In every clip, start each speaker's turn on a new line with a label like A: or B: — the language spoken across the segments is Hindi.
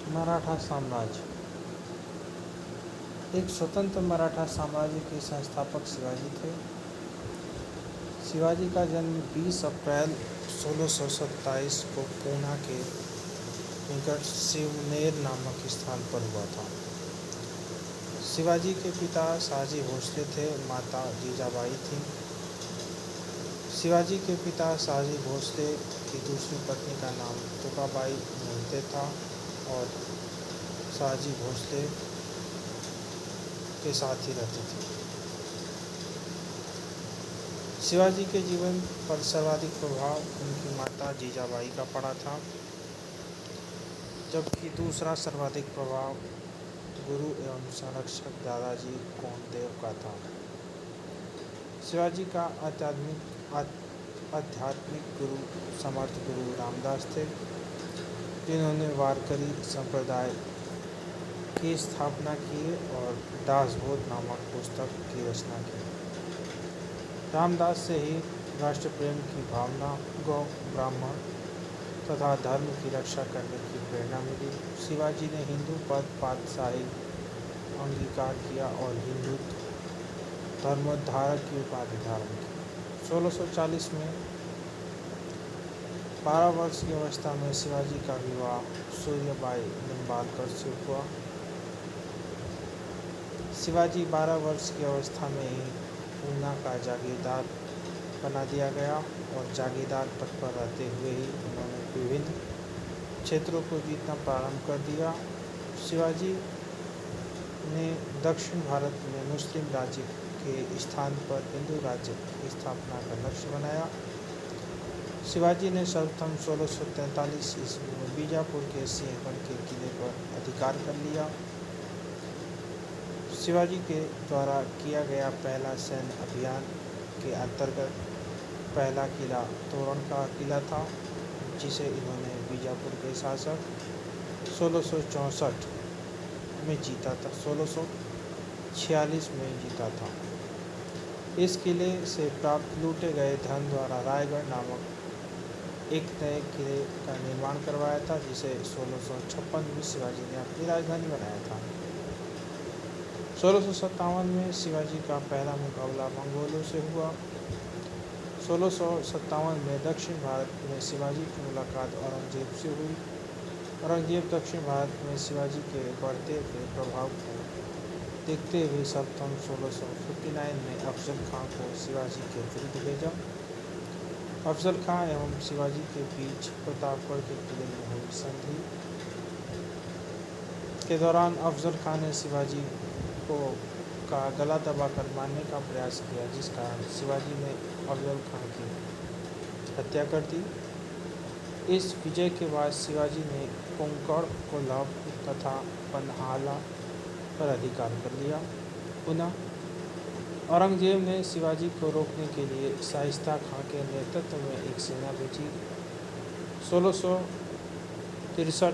A: मराठा साम्राज्य। एक स्वतंत्र मराठा साम्राज्य के संस्थापक शिवाजी थे। शिवाजी का जन्म 20 अप्रैल 1627 को पूना के निकट शिवनेर नामक स्थान पर हुआ था। शिवाजी के पिता शाहजी भोसले थे, माता जीजाबाई थीं। शिवाजी के पिता शाहजी भोसले की दूसरी पत्नी का नाम तुकाबाई मोहिते था और शाहजी भोसले के साथ ही रहती थी। शिवाजी के जीवन पर सर्वाधिक प्रभाव उनकी माता जीजाबाई का पड़ा था, जबकि दूसरा सर्वाधिक प्रभाव गुरु एवं संरक्षक दादाजी कोंडदेव का था। शिवाजी का आध्यात्मिक गुरु समर्थ गुरु रामदास थे, जिन्होंने वारकरी संप्रदाय की स्थापना की और दासबोध नामक पुस्तक की रचना की। रामदास से ही राष्ट्र प्रेम की भावना, गौ, ब्राह्मण तथा धर्म की रक्षा करने की प्रेरणा मिली। शिवाजी ने हिंदू पद पातशाही अंगीकार किया और हिंदू धर्मोद्धारक की उपाधि धारण की। 1640 में 12 वर्ष की अवस्था में शिवाजी का विवाह सूर्यबाई निम्बालकर से हुआ। शिवाजी 12 वर्ष की अवस्था में ही पूना का जागीरदार बना दिया गया और जागीरदार पद पर रहते हुए ही उन्होंने विभिन्न क्षेत्रों को जीतना प्रारंभ कर दिया। शिवाजी ने दक्षिण भारत में मुस्लिम राज्य के स्थान पर हिंदू राज्य की स्थापना का लक्ष्य बनाया। शिवाजी ने सर्वप्रथम 1643 ईस्वी में बीजापुर के सिंहगढ़ के किले पर अधिकार कर लिया। शिवाजी के द्वारा किया गया पहला सैन्य अभियान के अंतर्गत पहला किला तोरण का किला था, जिसे इन्होंने बीजापुर के शासक 1664 में जीता था 1646 में जीता था। इस किले से प्राप्त लूटे गए धन द्वारा रायगढ़ नामक एक नए किले का निर्माण करवाया था, जिसे 1656 में शिवाजी ने अपनी राजधानी बनाया था। 1657 में शिवाजी का पहला मुकाबला मंगोलों से हुआ। 1657 में दक्षिण भारत में शिवाजी की मुलाकात औरंगजेब से हुई। औरंगजेब दक्षिण भारत में शिवाजी के बढ़ते हुए प्रभाव को देखते हुए सर्वप्रथम 1659 में अफजल खां को शिवाजी के विरुद्ध भेजा। अफजल खां एवं शिवाजी के बीच प्रतापगढ़ के किले में हुई संधि के दौरान अफजल खां ने शिवाजी को का गला दबाकर मारने का प्रयास किया, जिस कारण शिवाजी ने अफजल खां की हत्या कर दी। इस विजय के बाद शिवाजी ने कोंकण, कोल्हार तथा पन्हाला पर अधिकार कर लिया। पुनः औरंगजेब ने शिवाजी को रोकने के लिए शाइस्ता खां के नेतृत्व में एक सेना भेजी। 1663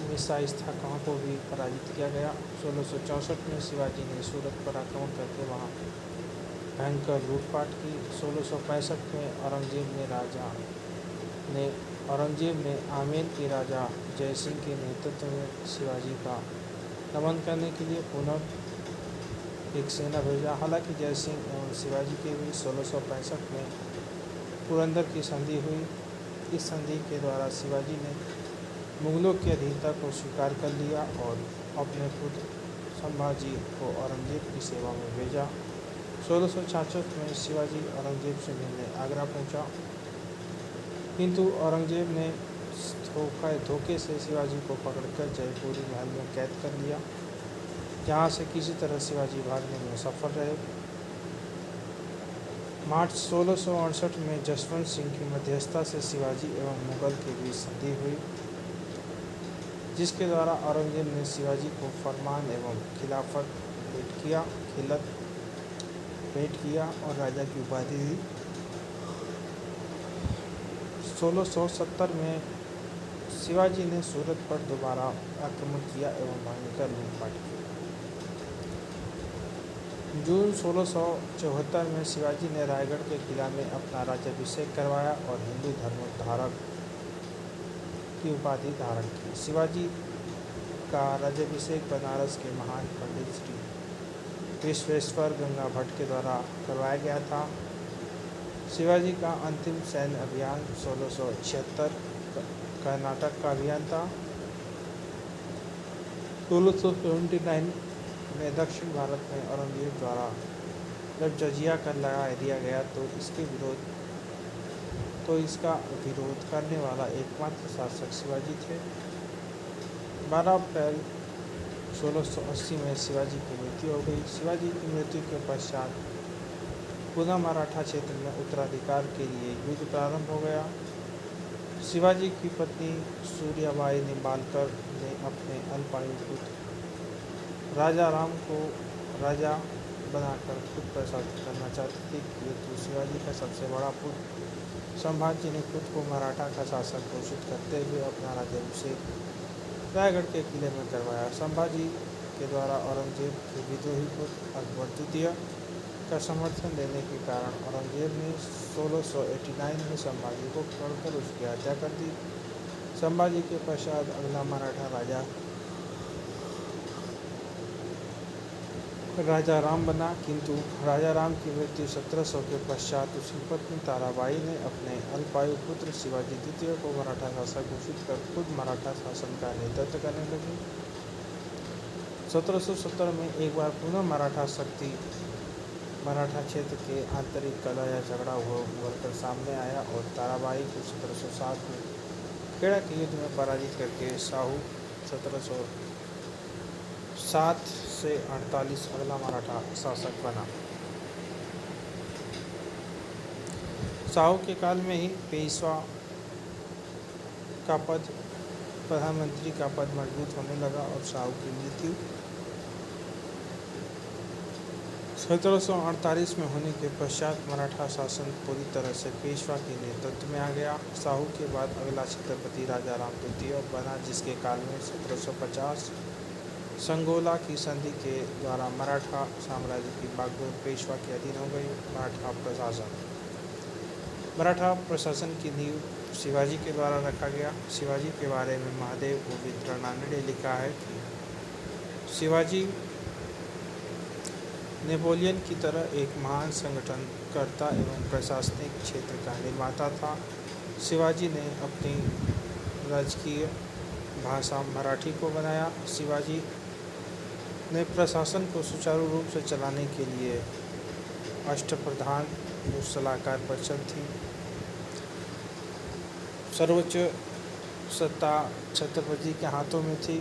A: में शाइस्ता खां को भी पराजित किया गया। 1664 में शिवाजी ने सूरत पर आक्रमण करके वहां भयंकर लूटपाट की। 1665 में औरंगजेब ने आमेर के राजा जयसिंह के नेतृत्व में शिवाजी का दमन करने के लिए पुनः एक सेना भेजा। हालांकि जयसिंह एवं शिवाजी के बीच 1665 में पुरंदर की संधि हुई। इस संधि के द्वारा शिवाजी ने मुगलों की अधीनता को स्वीकार कर लिया और अपने पुत्र संभाजी को औरंगजेब की सेवा में भेजा। 1666 में शिवाजी औरंगजेब से मिलने आगरा पहुंचा, किंतु औरंगजेब ने धोखे से शिवाजी को पकड़कर जयपुरी महल में कैद कर लिया, जहां से किसी तरह शिवाजी भागने में सफल रहे। मार्च 1668 में जसवंत सिंह की मध्यस्थता से शिवाजी एवं मुगल के बीच संधि हुई, जिसके द्वारा औरंगजेब ने शिवाजी को फरमान एवं खिलाफत भेंट किया और राजा की उपाधि दी। 1670 में शिवाजी ने सूरत पर दोबारा आक्रमण किया एवं भयंकर लूटपाट की। जून 1674 में शिवाजी ने रायगढ़ के किला में अपना राज्याभिषेक करवाया और हिंदू धर्मोद्धारक की उपाधि धारण की। शिवाजी का राज्याभिषेक बनारस के महान पंडित श्री विश्वेश्वर गंगा भट्ट के द्वारा करवाया गया था। शिवाजी का अंतिम सैन्य अभियान 1676 कर्नाटक का अभियान था। 1679 में दक्षिण भारत में औरंगजेब द्वारा जब जजिया कर लगा दिया गया तो इसका विरोध करने वाला एकमात्र शासक शिवाजी थे। 12 अप्रैल 1680 में शिवाजी की मृत्यु हो गई। शिवाजी की मृत्यु के पश्चात पुनः मराठा क्षेत्र में उत्तराधिकार के लिए युद्ध प्रारंभ हो गया। शिवाजी की पत्नी सूर्याबाई निंबालकर ने अपने अल्पायु पुत्र राजा राम को राजा बनाकर खुद प्रशासित करना चाहती थी, किंतु शिवाजी का सबसे बड़ा पुत्र संभाजी ने खुद को मराठा का शासक घोषित करते हुए अपना राज्याभिषेक रायगढ़ के किले में करवाया। संभाजी के द्वारा औरंगजेब के विद्रोही पुत्र अकबर द्वितीय का समर्थन देने के कारण औरंगजेब ने 1689 में संभाजी को पकड़कर उसकी हत्या कर दी। संभाजी के पश्चात अगला मराठा राजा राम बना, किंतु राजा राम की मृत्यु 1700 के पश्चात उसकी पत्नी ताराबाई ने अपने अल्पायु पुत्र शिवाजी द्वितीय को मराठा शासक घोषित कर खुद मराठा शासन का नेतृत्व करने लगी। 1770 में एक बार पुनः मराठा क्षेत्र के आंतरिक कलह या झगड़ा उभरकर सामने आया और ताराबाई को 1707 में खेड़ा के युद्ध में पराजित करके साहू 1707 से 48 अगला मराठा शासक बना। साहू के काल में ही पेशवा का पद, प्रधानमंत्री का पद मजबूत होने लगा और साहू की मृत्यु 1748 में होने के पश्चात मराठा शासन पूरी तरह से पेशवा के नेतृत्व में आ गया। साहू के बाद अगला छत्रपति राजा राम द्वितीय बना, जिसके काल में 1750 संगोला की संधि के द्वारा मराठा साम्राज्य की बागडोर पेशवा के अधीन हो गई। मराठा प्रशासन की नींव शिवाजी के द्वारा रखा गया। शिवाजी के बारे में महादेव गोविंद ने लिखा है कि शिवाजी नेपोलियन की तरह एक महान संगठनकर्ता एवं प्रशासनिक क्षेत्र का निर्माता था। शिवाजी ने अपनी राजकीय भाषा मराठी को बनाया। शिवाजी ने प्रशासन को सुचारू रूप से चलाने के लिए अष्टप्रधान जो सलाहकार परिषद थी। सर्वोच्च सत्ता छत्रपति के हाथों में थी।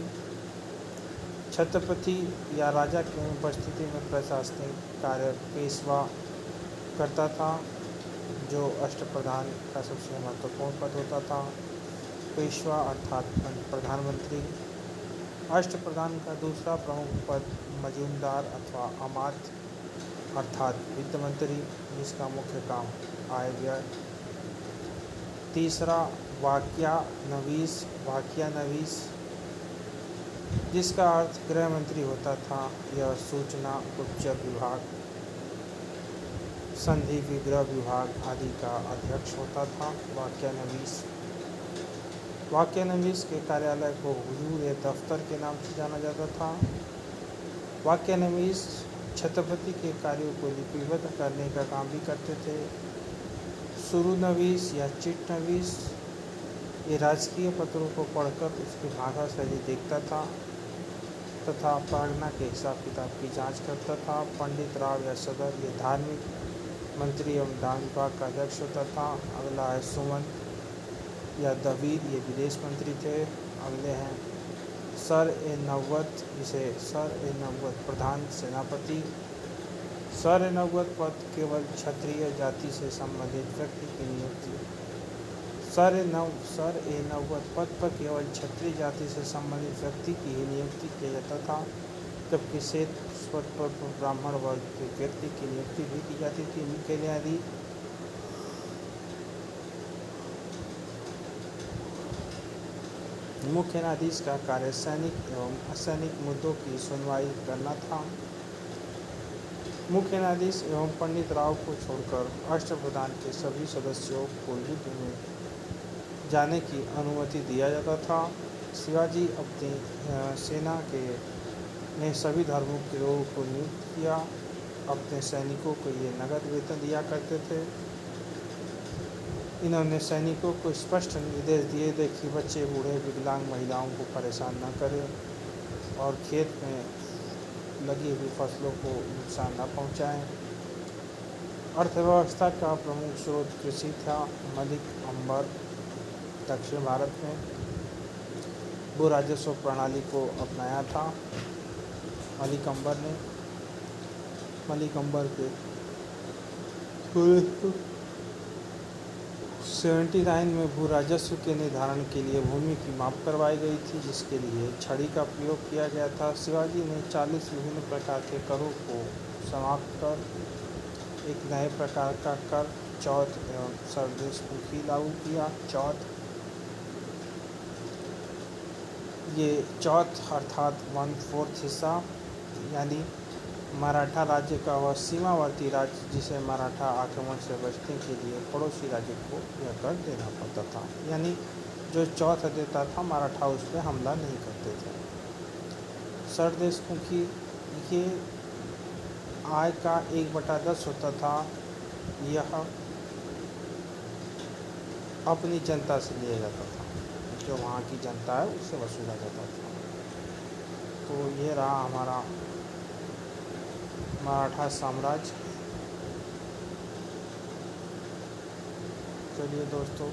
A: छत्रपति या राजा की उपस्थिति में प्रशासनिक कार्य पेशवा करता था, जो अष्टप्रधान का सबसे महत्वपूर्ण पद होता था। पेशवा अर्थात प्रधानमंत्री। अष्टप्रधान का दूसरा प्रमुख पद मजूमदार अथवा अमात्य अर्थात वित्त मंत्री, जिसका मुख्य काम आय व्यय। तीसरा वाक्यानवीस, जिसका अर्थ गृह मंत्री होता था। यह सूचना, गुप्तचर विभाग, संधि विग्रह विभाग आदि का अध्यक्ष होता था। वाक्यानवीस के कार्यालय को हुजूर ए दफ्तर के नाम से जाना जाता था। वाक्यानवीस छत्रपति के कार्यों को लिपिबद्ध करने का काम भी करते थे। सुरुनवीस या चिटनवीस ये राजकीय पत्रों को पढ़कर उसकी भाषा शैली देखता था तथा पढ़ना के हिसाब किताब की जांच करता था। पंडित राव या सदर ये धार्मिक मंत्री एवं दान विभाग का अध्यक्ष होता था। अगला है सुमंत या दवीर, ये विदेश मंत्री थे। अगले हैं सर ए नौबत, जिसे सर ए नौबत प्रधान सेनापति। सर ए नौबत पद केवल क्षत्रिय जाति से संबंधित व्यक्ति की नियुक्ति। सर ए नौबत पद पर केवल क्षत्रिय जाति से संबंधित व्यक्ति की ही नियुक्ति किया जाता था, जबकि श्वेत पद पर ब्राह्मण वर्ग के व्यक्ति की नियुक्ति भी की जाती थी। मुख्य न्यायाधीश मुख्य न्यायाधीश का कार्य सैनिक एवं असैनिक मुद्दों की सुनवाई करना था। मुख्य न्यायाधीश एवं पंडित राव को छोड़कर अष्टप्रधान के सभी सदस्यों को युद्ध में जाने की अनुमति दिया जाता था। शिवाजी अपनी सेना के ने सभी धर्मों के लोगों को नियुक्त किया। अपने सैनिकों को ये नगद वेतन दिया करते थे। इन्होंने सैनिकों को स्पष्ट निर्देश दिए थे कि बच्चे, बूढ़े, विकलांग, महिलाओं को परेशान न करें और खेत में लगी हुई फसलों को नुकसान न पहुंचाएं। अर्थव्यवस्था का प्रमुख स्रोत कृषि था। मलिक अंबर दक्षिण भारत में भू राजस्व प्रणाली को अपनाया था। मलिक अंबर के 79 में भू राजस्व के निर्धारण के लिए भूमि की माप करवाई गई थी, जिसके लिए छड़ी का प्रयोग किया गया था। शिवाजी ने 40 विभिन्न प्रकार के करों को समाप्त कर एक नए प्रकार का कर चौथ एवं सरदेशमुखी लागू किया। ये चौथ अर्थात 1/4 हिस्सा यानी मराठा राज्य का वह सीमावर्ती राज्य जिसे मराठा आक्रमण से बचने के लिए पड़ोसी राज्य को यह कर देना पड़ता था। यानी जो चौथ देता था मराठा उस पर हमला नहीं करते थे। सरदेशमुखी ये आय का 1/10 होता था। यह अपनी जनता से लिया जाता था, जो वहाँ की जनता है उससे वसूला जाता था। तो ये रहा हमारा मराठा साम्राज्य। चलिए दोस्तों,